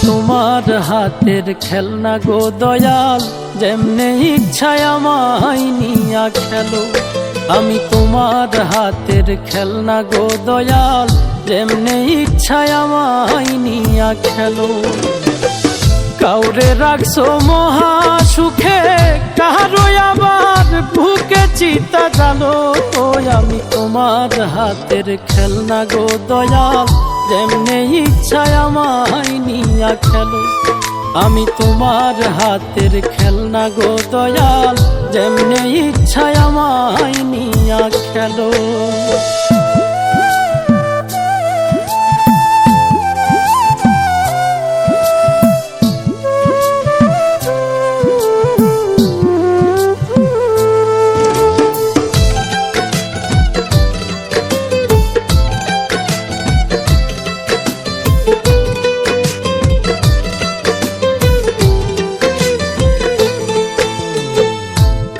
তোমার হাতের খেলনা গো দয়াল, যেমনে ইচ্ছায় আমায় নিয়া খেলো। আমি তোমার হাতের খেলনা গো দয়াল, যেমনে ইচ্ছায় আমায় নিয়া খেলো। কাউরে রাখছো মহা সুখে, কারো আবার বুকে চিতা জালো। আমি তোমার হাতের খেলনা গো দয়াল, যেমনে ইচ্ছায় আমায় নিয়া খেলো। আমি তোমার হাতের খেলনা গো দয়াল, যেমনে ইচ্ছায় আমায় নিয়া খেলো।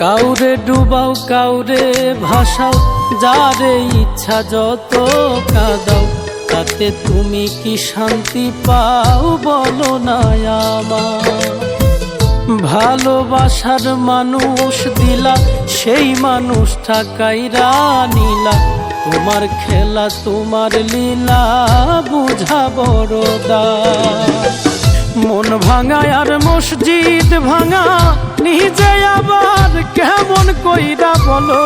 কাউরে ডুবাও কাউরে ভাসাও, যারে ইচ্ছা যত কাঁদাও। তাতে তুমি কি শান্তি পাও বলো না আমার? ভালোবাসার মানুষ দিলা, সেই মানুষটা কাইরা নিলা। তোমার খেলা তোমার লীলা, বুঝা বড় দায়। মন ভাঙা আর মসজিদ ভাঙা, নিজে আবার কেমন কইরা বলো।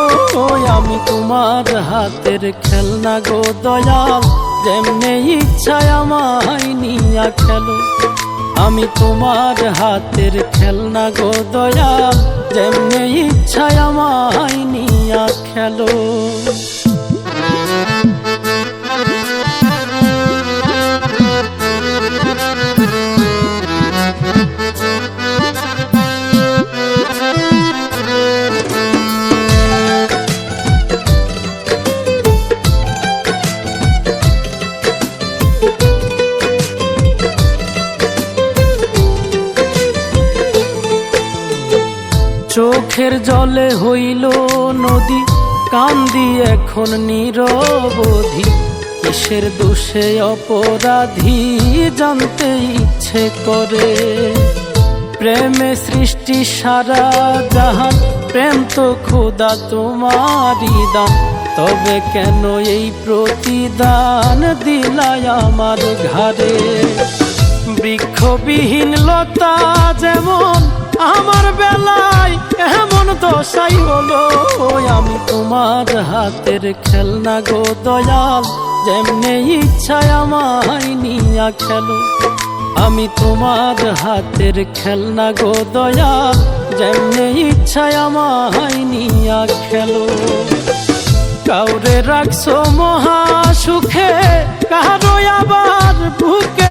আমি তোমার হাতের খেলনা গো দয়াল, যেমনে ইচ্ছায় আমায় নিয়া খেলো। আমি তোমার হাতের খেলনা গো দয়াল, যেমনে ইচ্ছায় আমায় নিয়া খেলো। চোখের জলে হইল নদী, কান্দি এখন নিরবধি। কিসের দোষে অপরাধী, জানতে ইচ্ছে করে। প্রেমে সৃষ্টি সারা জাহান, প্রেম তো খোদা তোমারই দান। তবে কেন এই প্রতিদান দিলাই আমার ঘাড়ে? বৃক্ষবিহীন লতা যেমন আমার বেলায় এমন দশাই হলো। আমি তোমার হাতের খেলনা গো দয়াল, যেমনে ইচ্ছায় আমায় নিয়া খেলো। আমি তোমার হাতের খেলনা গো দয়াল, যেমনে ইচ্ছায় আমায় নিয়া খেলো। কাউরে রাখছো মহা সুখে, কারো আবার বুকে